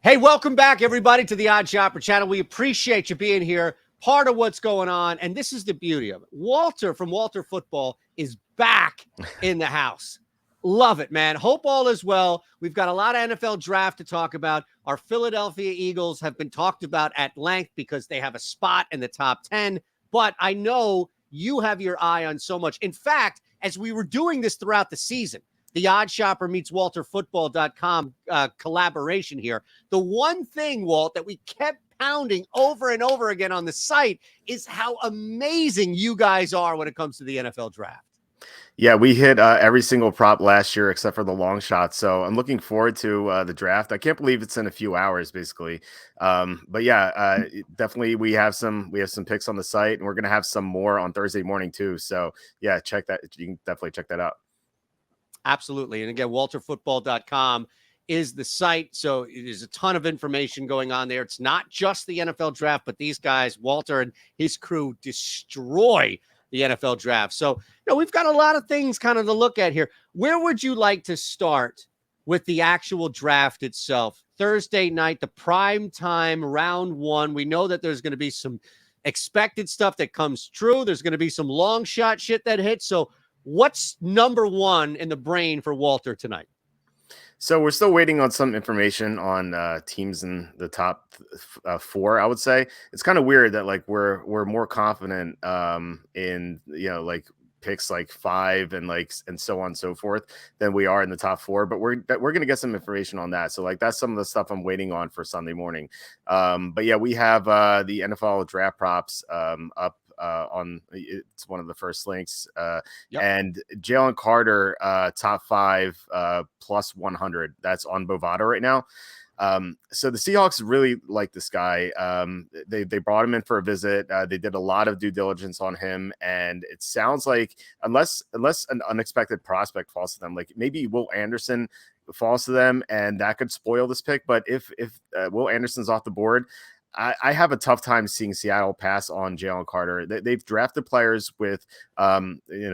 Hey, welcome back, everybody, to the Odd Shopper channel. We appreciate you being here, part of what's going on. And this is the beauty of it. Walter from Walter Football is back in the house. Love it, man. Hope all is well. We've got a lot of NFL draft to talk about. Our Philadelphia Eagles have been talked about at length because they have a spot in the top 10. But I know you have your eye on so much. In fact, as we were doing this throughout the season, the Odd Shopper meets WalterFootball.com collaboration here. The one thing, Walt, that we kept pounding over and over again on the site is how amazing you guys are when it comes to the NFL draft. Yeah, we hit every single prop last year except for the long shot. So I'm looking forward to the draft. I can't believe it's in a few hours, basically. But yeah, definitely we have some picks on the site, and we're gonna have some more on Thursday morning too. So yeah, check that. You can definitely check that out. Absolutely. And again, WalterFootball.com is the site. So there's a ton of information going on there. It's not just the NFL draft, but these guys, Walter and his crew, destroy the NFL draft. So, we've got a lot of things kind of to look at here. Where would you like to start with the actual draft itself? Thursday night, the prime time, round one. We know that there's going to be some expected stuff that comes true. There's going to be some long shot shit that hits. So what's number one in the brain for Walter tonight? So we're still waiting on some information on teams in the top four. I would say it's kind of weird that like we're more confident in like picks like 5 and so on and so forth than we are in the top 4. But we're gonna get some information on that. So like that's some of the stuff I'm waiting on for Sunday morning. But yeah, we have the NFL draft props up. It's one of the first links, and Jalen Carter, top 5 plus 100. That's on Bovada right now. So the Seahawks really like this guy. They brought him in for a visit. They did a lot of due diligence on him, and it sounds like unless an unexpected prospect falls to them, like maybe Will Anderson falls to them, and that could spoil this pick. But if Will Anderson's off the board, I have a tough time seeing Seattle pass on Jalen Carter. They've drafted players with,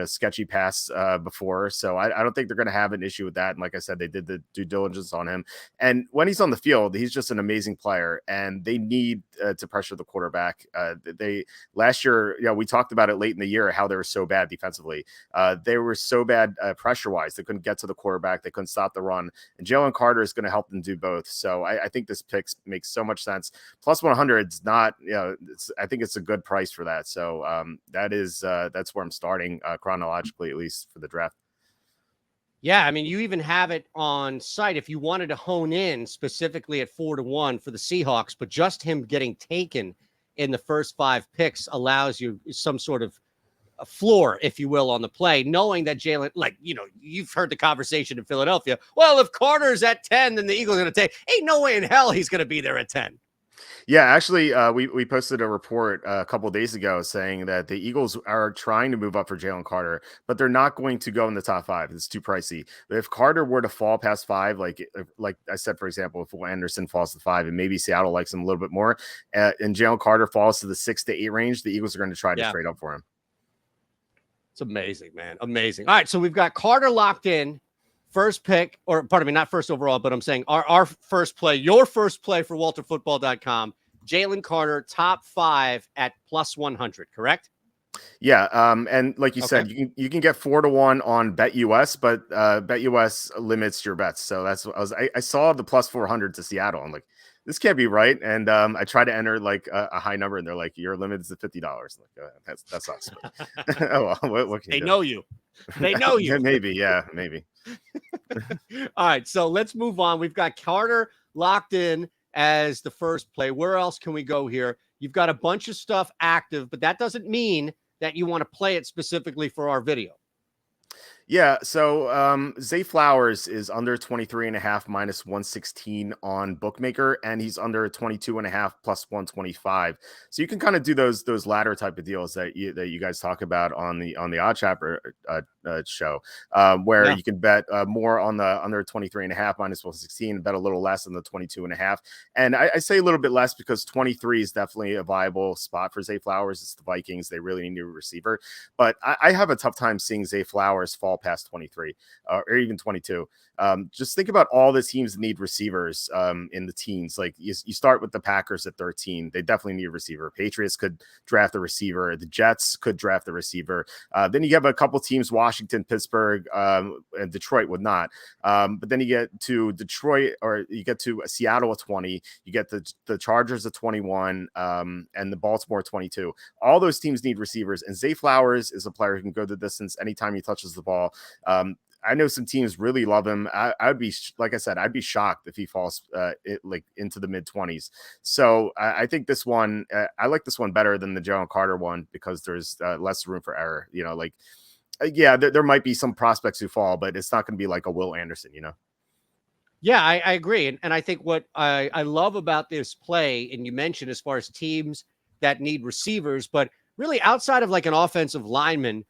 sketchy pass before, so I don't think they're going to have an issue with that. And like I said, they did the due diligence on him. And when he's on the field, he's just an amazing player, and they need to pressure the quarterback. They last year, we talked about it late in the year how they were so bad defensively. They were so bad pressure wise. They couldn't get to the quarterback. They couldn't stop the run. And Jalen Carter is going to help them do both. So I think this pick makes so much sense. Plus 100 is not, I think it's a good price for that. So that's where I'm starting chronologically, at least for the draft. Yeah, I mean, you even have it on site if you wanted to hone in specifically at 4-1 for the Seahawks, but just him getting taken in the first 5 picks allows you some sort of a floor, if you will, on the play, knowing that Jalen, you've heard the conversation in Philadelphia. Well, if Carter's at 10, then the Eagles are going to take. Ain't no way in hell he's going to be there at 10. Yeah, actually, we posted a report a couple of days ago saying that the Eagles are trying to move up for Jalen Carter, but they're not going to go in the top 5. It's too pricey. But if Carter were to fall past 5, like I said, for example, if Will Anderson falls to 5 and maybe Seattle likes him a little bit more, and Jalen Carter falls to the 6 to 8 range, the Eagles are going to try to trade up for him. It's amazing, man. Amazing. All right, so we've got Carter locked in. First pick, or pardon me, not first overall, but I'm saying our first play, your first play for WalterFootball.com, Jalen Carter, top 5 at plus 100, correct? Yeah, and like you said, you can get 4-1 on BetUS, but BetUS limits your bets. So that's what I saw the plus 400 to Seattle. I'm like, this can't be right. And I try to enter like a high number, and they're like, your limit is $50. Like that sucks. Oh, well, what can they you know you. They know you. Maybe, yeah, maybe. All right, so let's move on. We've got Carter locked in as the first play. Where else can we go here? You've got a bunch of stuff active, but that doesn't mean that you want to play it specifically for our video. Yeah, so Zay Flowers is under 23.5 minus 116 on Bookmaker, and he's under 22.5 plus 125. So you can kind of do those ladder type of deals that you guys talk about on the Odd Shopper show, where you can bet more on the under 23.5 minus 116, bet a little less on the 22.5. And I say a little bit less because 23 is definitely a viable spot for Zay Flowers. It's the Vikings. They really need a receiver. But I have a tough time seeing Zay Flowers fall past 23 or even 22. Just think about all the teams that need receivers in the teens. Like you start with the Packers at 13. They definitely need a receiver. Patriots could draft a receiver. The Jets could draft a receiver. Then you have a couple teams, Washington, Pittsburgh, and Detroit would not. But then you get to Detroit, or you get to Seattle at 20. You get the Chargers at 21, and the Baltimore 22. All those teams need receivers, and Zay Flowers is a player who can go the distance anytime he touches the ball. I know some teams really love him. I would be, like I said, I'd be shocked if he falls into the mid-20s. So I think this one, I like this one better than the Jalen Carter one because there's less room for error. There might be some prospects who fall, but it's not going to be like a Will Anderson, Yeah, I agree. And I think what I love about this play, and you mentioned as far as teams that need receivers, but really outside of like an offensive lineman,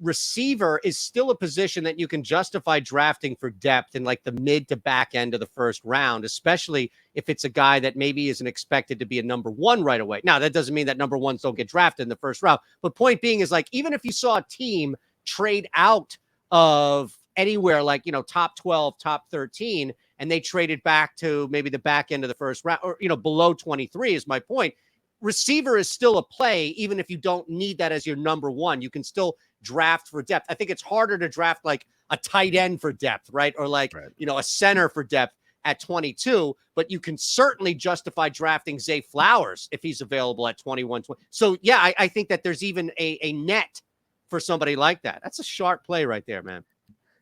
receiver is still a position that you can justify drafting for depth in like the mid to back end of the first round, especially if it's a guy that maybe isn't expected to be a number one right away. Now, that doesn't mean that number ones don't get drafted in the first round. But point being is like, even if you saw a team trade out of anywhere like, top 12, top 13, and they traded back to maybe the back end of the first round or, below 23 is my point. Receiver is still a play, even if you don't need that as your number one. You can still draft for depth. I think it's harder to draft like a tight end for depth, right? Or like, a center for depth at 22, but you can certainly justify drafting Zay Flowers if he's available at 21. So yeah, I think that there's even a net for somebody like that. That's a sharp play right there, man.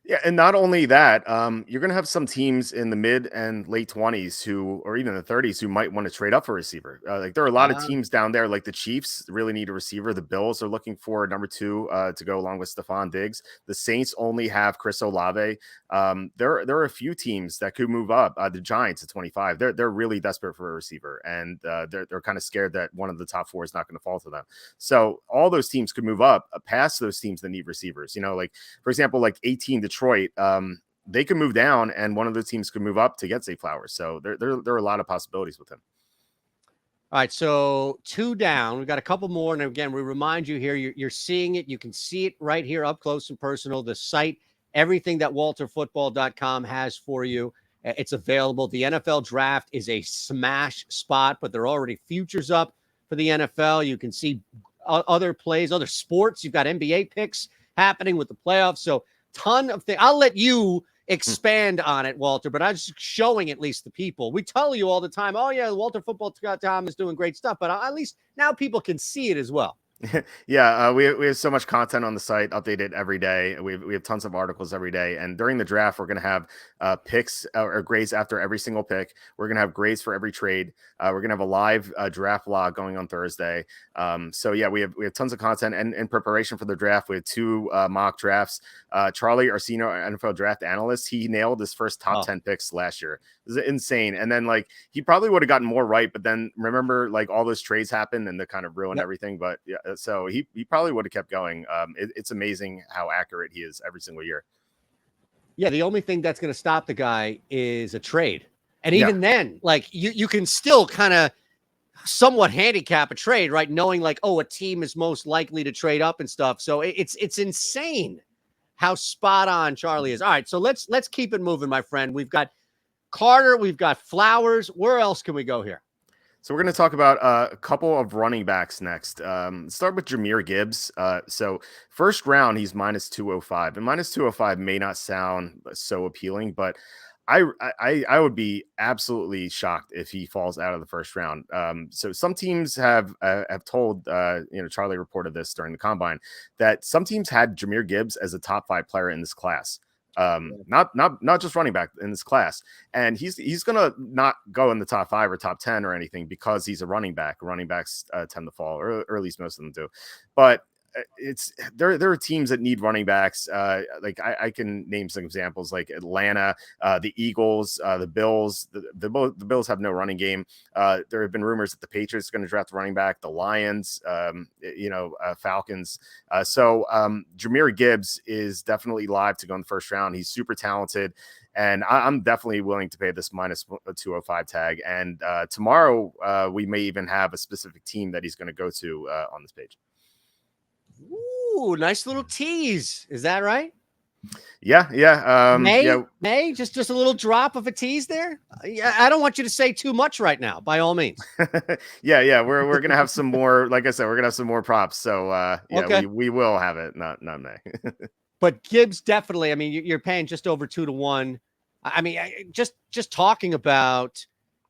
Yeah, and not only that, you're going to have some teams in the mid and late 20s or even the 30s who might want to trade up for a receiver. Like there are a lot of teams down there, like the Chiefs really need a receiver. The Bills are looking for number 2 to go along with Stephon Diggs. The Saints only have Chris Olave. There are a few teams that could move up. The Giants at 25, they're really desperate for a receiver, and they're kind of scared that one of the top 4 is not going to fall to them. So all those teams could move up past those teams that need receivers. Like for example, like 18 Detroit, they could move down and one of the teams could move up to get Zay Flowers. So there are a lot of possibilities with him. All right, so 2 down. We've got a couple more. And again, we remind you here, you're seeing it. You can see it right here up close and personal. The site, everything that walterfootball.com has for you. It's available. The NFL draft is a smash spot, but there are already futures up for the NFL. You can see other plays, other sports. You've got NBA picks happening with the playoffs. So ton of things. I'll let you expand on it, Walter, but I'm just showing at least the people. We tell you all the time, oh yeah, WalterFootball.com is doing great stuff, but at least now people can see it as well. Yeah, we have so much content on the site, updated every day. We have tons of articles every day. And during the draft, we're going to have picks or grades after every single pick. We're going to have grades for every trade. We're going to have a live draft vlog going on Thursday. So yeah, we have tons of content. And in preparation for the draft, we had 2 mock drafts. Charlie, our senior NFL draft analyst, he nailed his first top 10 picks last year. It was insane. And then like he probably would have gotten more right, but then remember like all those trades happened and they kind of ruined everything. But yeah, so he probably would have kept going. It's amazing how accurate he is every single year. Yeah, the only thing that's going to stop the guy is a trade. And even then, like you can still kind of somewhat handicap a trade, right? Knowing like, oh, a team is most likely to trade up and stuff. So it's insane how spot on Charlie is. All right, so let's keep it moving, my friend. We've got Carter, we've got Flowers. Where else can we go here? So we're going to talk about a couple of running backs next. Start with Jahmyr Gibbs. So first round, he's minus 205. And minus 205 may not sound so appealing, but I would be absolutely shocked if he falls out of the first round. So some teams have told, Charlie reported this during the combine, that some teams had Jahmyr Gibbs as a top 5 player in this class. Not just running back in this class, and he's gonna not go in the top 5 or top 10 or anything because he's a running back. Running backs tend to fall, or at least most of them do. But there are teams that need running backs. Like I can name some examples like Atlanta, the Eagles, the Bills. The Bills have no running game. There have been rumors that the Patriots are going to draft a running back, the Lions, Falcons. So Jahmyr Gibbs is definitely live to go in the first round. He's super talented. And I'm definitely willing to pay this minus 205 tag. And tomorrow we may even have a specific team that he's going to go to on this page. Ooh, nice little tease. Is that right? Yeah. May just a little drop of a tease there. Yeah, I don't want you to say too much right now, by all means. yeah. We're gonna have some more. Like I said, we're gonna have some more props. So okay. we will have it. Not May. But Gibbs definitely. I mean, you're paying just over 2-1. I mean, just talking about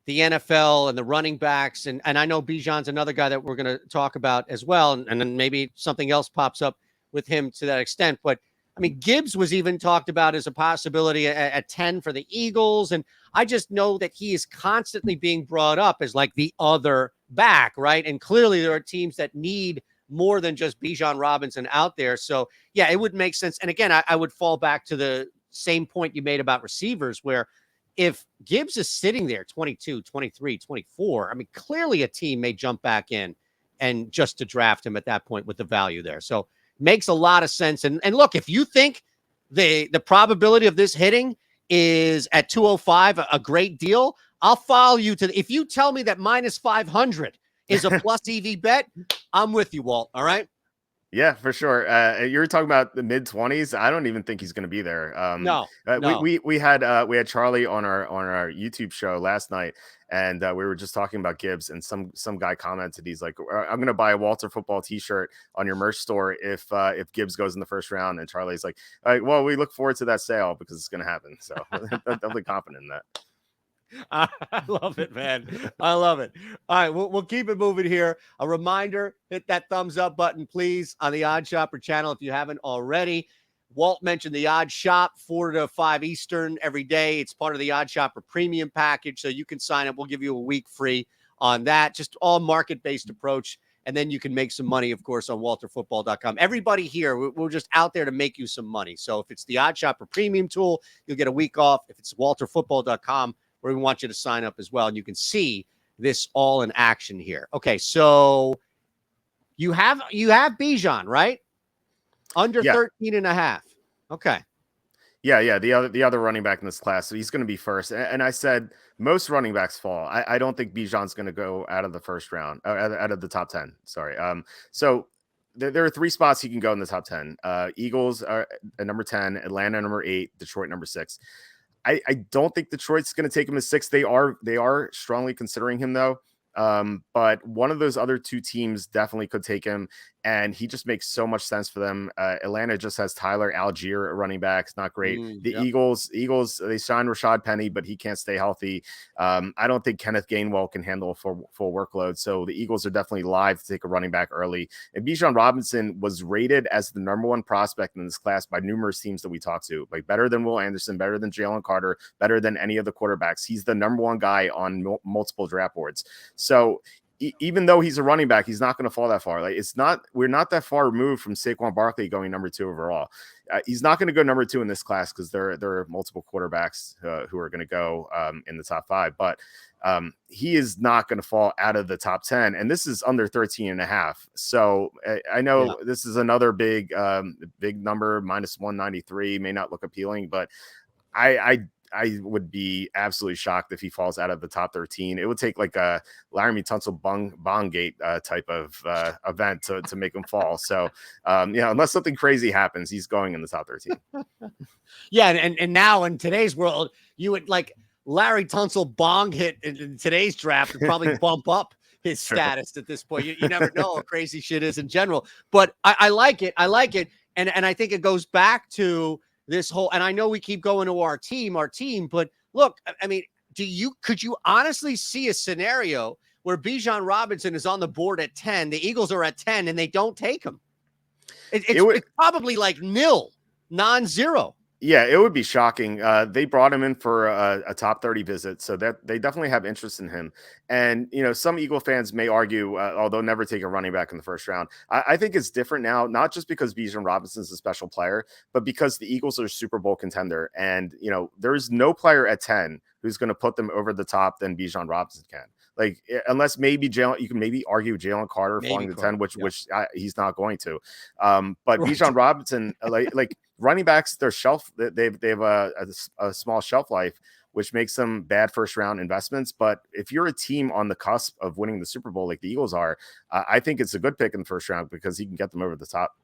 the NFL and the running backs, and I know Bijan's another guy that we're going to talk about as well, and then maybe something else pops up with him to that extent. But I mean, Gibbs was even talked about as a possibility at 10 for the Eagles, and I just know that he is constantly being brought up as like the other back, right? And clearly there are teams that need more than just Bijan Robinson out there. So yeah, it would make sense. And again, I would fall back to the same point you made about receivers, where if Gibbs is sitting there 22, 23, 24, I mean, clearly a team may jump back in and just to draft him at that point with the value there. So makes a lot of sense. And look, if you think the probability of this hitting is at 205, a great deal, I'll follow you to if you tell me that minus 500 is a plus EV bet, I'm with you, Walt. All right. Yeah, for sure. You were talking about the mid-20s. I don't even think he's going to be there. No. We had Charlie on our YouTube show last night, and we were just talking about Gibbs, and some guy commented, he's like, "I'm going to buy a Walter Football T-shirt on your merch store if Gibbs goes in the first round." And Charlie's like, "All right, well, we look forward to that sale because it's going to happen." So I'm definitely confident in that. I love it, man. I love it. All right, we'll keep it moving here. A reminder, hit that thumbs up button, please, on the Odd Shopper channel if you haven't already. Walt mentioned the Odd Shop, 4 to 5 Eastern every day. It's part of the Odd Shopper premium package, so you can sign up. We'll give you a week free on that. Just all market-based approach, and then you can make some money, of course, on walterfootball.com. Everybody here, we're just out there to make you some money. So if it's the Odd Shopper premium tool, you'll get a week off. If it's walterfootball.com, where we want you to sign up as well. And you can see this all in action here. Okay, so you have Bijan, right? Under 13.5. Okay. Yeah. The other running back in this class, so he's going to be first. And I said most running backs fall. I don't think Bijan's going to go out of the first round, out of the top 10. Sorry. So there are 3 spots he can go in the top 10. Eagles are at number 10, Atlanta number 8, Detroit number 6. I don't think Detroit's going to take him as 6. They are strongly considering him though. But one of those other 2 teams definitely could take him, and he just makes so much sense for them. Atlanta just has Tyler Algier at running back. It's not great. Eagles, they signed Rashad Penny, but he can't stay healthy. I don't think Kenneth Gainwell can handle a full workload. So the Eagles are definitely live to take a running back early. And Bijan Robinson was rated as the number 1 prospect in this class by numerous teams that we talked to, like better than Will Anderson, better than Jalen Carter, better than any of the quarterbacks. He's the number 1 guy on multiple draft boards. So even though he's a running back, he's not going to fall that far. Like we're not that far removed from Saquon Barkley going number 2 overall. He's not going to go number 2 in this class because there are multiple quarterbacks who are going to go in the top 5, but he is not going to fall out of the top 10. And this is under 13.5. So I know this is another big number, minus 193 may not look appealing, but I would be absolutely shocked if he falls out of the top 13. It would take like a Laramie Tunsil Bongate type of event to make him fall. So, unless something crazy happens, he's going in the top 13. Yeah. And now in today's world, you would like Larry Tunsil Bong hit in today's draft would probably bump up his status at this point. You never know how crazy shit is in general, but I like it. I like it. And I think it goes back to this whole, and I know we keep going to our team, but look, I mean, could you honestly see a scenario where Bijan Robinson is on the board at 10, the Eagles are at 10 and they don't take him? It's probably like non-zero. Yeah, it would be shocking. They brought him in for a top 30 visit, so that they definitely have interest in him. And some Eagle fans may argue, they'll never take a running back in the first round. I think it's different now, not just because Bijan Robinson's a special player, but because the Eagles are a Super Bowl contender, and there's no player at 10 who's going to put them over the top than Bijan Robinson can. Like, unless maybe Jalen, you can maybe argue Jalen Carter falling to 10, which he's not going to. But right. Bijan Robinson, like running backs, their shelf, they have a small shelf life, which makes them bad first round investments. But if you're a team on the cusp of winning the Super Bowl like the Eagles are, I think it's a good pick in the first round because he can get them over the top.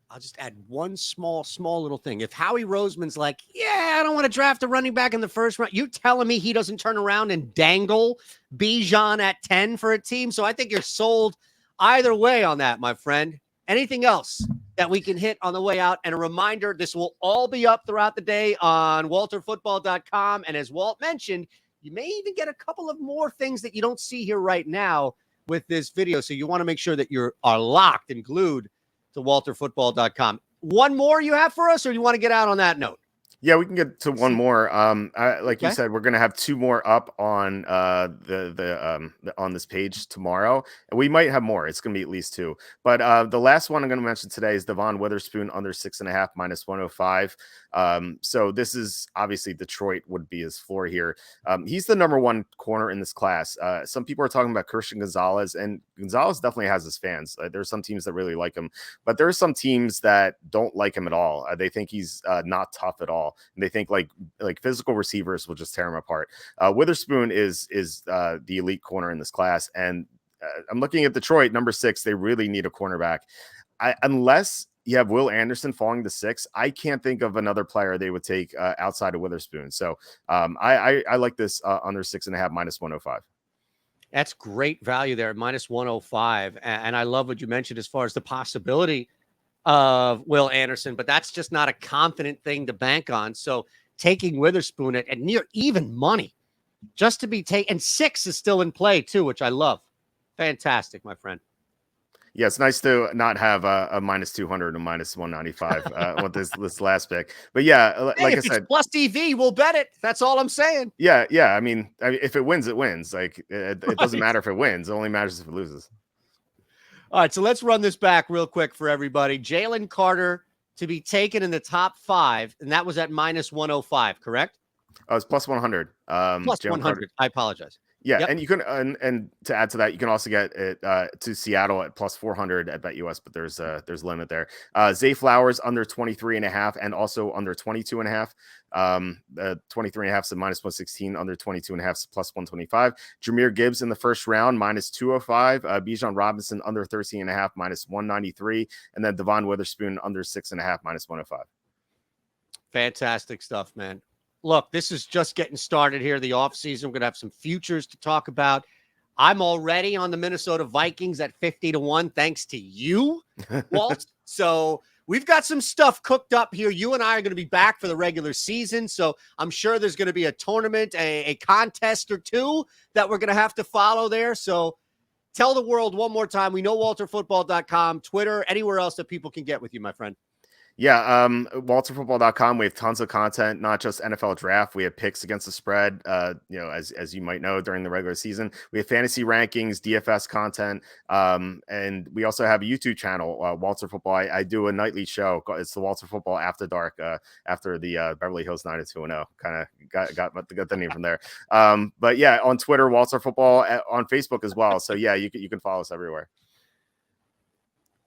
I'll just add one small little thing. If Howie Roseman's like, yeah, I don't want to draft a running back in the first round, you telling me he doesn't turn around and dangle Bijan at 10 for a team? So I think you're sold either way on that, my friend. Anything else that we can hit on the way out? And a reminder, this will all be up throughout the day on walterfootball.com. And as Walt mentioned, you may even get a couple of more things that you don't see here right now with this video. So you want to make sure that you are locked and glued to walterfootball.com. One more you have for us, or you want to get out on that note? Yeah, we can get to one more. You said, we're going to have two more up on on this page tomorrow, and we might have more. It's going to be at least two. But the last one I'm going to mention today is Devon Witherspoon under 6.5 minus 105. So this is obviously Detroit would be his floor here. He's the number one corner in this class. Some people are talking about Christian Gonzalez, and Gonzalez definitely has his fans. There's some teams that really like him, but there are some teams that don't like him at all. They think he's not tough at all. And they think like physical receivers will just tear him apart. Witherspoon is the elite corner in this class. And I'm looking at Detroit, number 6. They really need a cornerback. Unless you have Will Anderson falling to 6, I can't think of another player they would take outside of Witherspoon. So I like this under 6.5 minus 105. That's great value there, minus 105. And I love what you mentioned as far as the possibility of Will Anderson, but that's just not a confident thing to bank on. So taking Witherspoon at near even money just to be taken, and 6 is still in play too, which I love. Fantastic, my friend. Yeah, it's nice to not have a minus 200 and minus 195 with this last pick. But yeah, hey, like I said, plus EV, we'll bet it. That's all I'm saying. Yeah. I mean, if it wins, it wins. Like it doesn't matter if it wins. It only matters if it loses. All right, so let's run this back real quick for everybody. Jalen Carter to be taken in the top 5, and that was at minus 105, correct? Oh, it's plus 100. Plus Jalen 100. Carter. I apologize. Yeah, yep. And you can and to add to that, you can also get it to Seattle at plus 400 at BetUS, but there's a limit there. Zay Flowers under 23.5 and also under 22.5. 23.5 is minus 116, under 22.5 is plus 125. Jahmyr Gibbs in the first round minus 205. Bijan Robinson under 13.5 minus 193, and then Devon Witherspoon under 6.5 minus 105. Fantastic stuff, man. Look, this is just getting started here, the offseason. We're going to have some futures to talk about. I'm already on the Minnesota Vikings at 50-1, thanks to you, Walt. So we've got some stuff cooked up here. You and I are going to be back for the regular season. So I'm sure there's going to be a tournament, a contest or two that we're going to have to follow there. So tell the world one more time. We know walterfootball.com, Twitter, anywhere else that people can get with you, my friend. Yeah, walterfootball.com. We have tons of content, not just NFL draft. We have picks against the spread, as you might know, during the regular season. We have fantasy rankings, DFS content, and we also have a YouTube channel, Walter Football. I do a nightly show. It's the Walter Football After Dark, after the Beverly Hills 90210. Kind of got the name from there. But yeah, on Twitter, Walter Football, on Facebook as well. So yeah, you can follow us everywhere.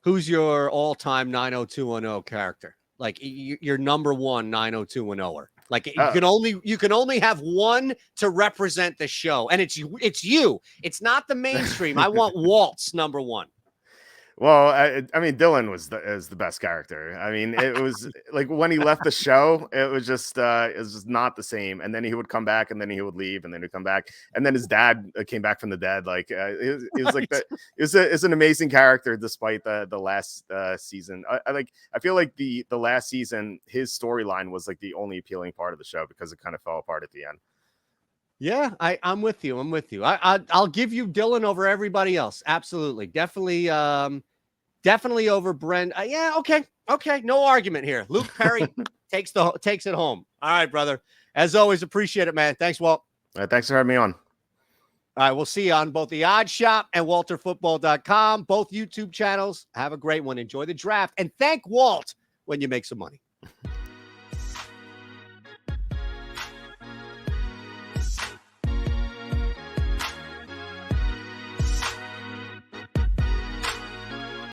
Who's your all-time 90210 character? Like your number one 90210er. Like you can only have one to represent the show, and it's you. It's not the mainstream. I want Walt's number one. Well, I mean, Dylan is the best character. I mean, it was like when he left the show, it was just not the same. And then he would come back, and then he would leave, and then he'd come back, and then his dad came back from the dead. Like it was like that. It's an amazing character, despite the last season. I feel like the last season, his storyline was like the only appealing part of the show because it kind of fell apart at the end. Yeah, I'm with you. I'll give you Dylan over everybody else. Absolutely. Definitely over Brent. Yeah, okay. No argument here. Luke Perry, takes it home. All right, brother. As always, appreciate it, man. Thanks, Walt. Thanks for having me on. All right, we'll see you on both the Odd Shop and WalterFootball.com, both YouTube channels. Have a great one. Enjoy the draft, and thank Walt when you make some money.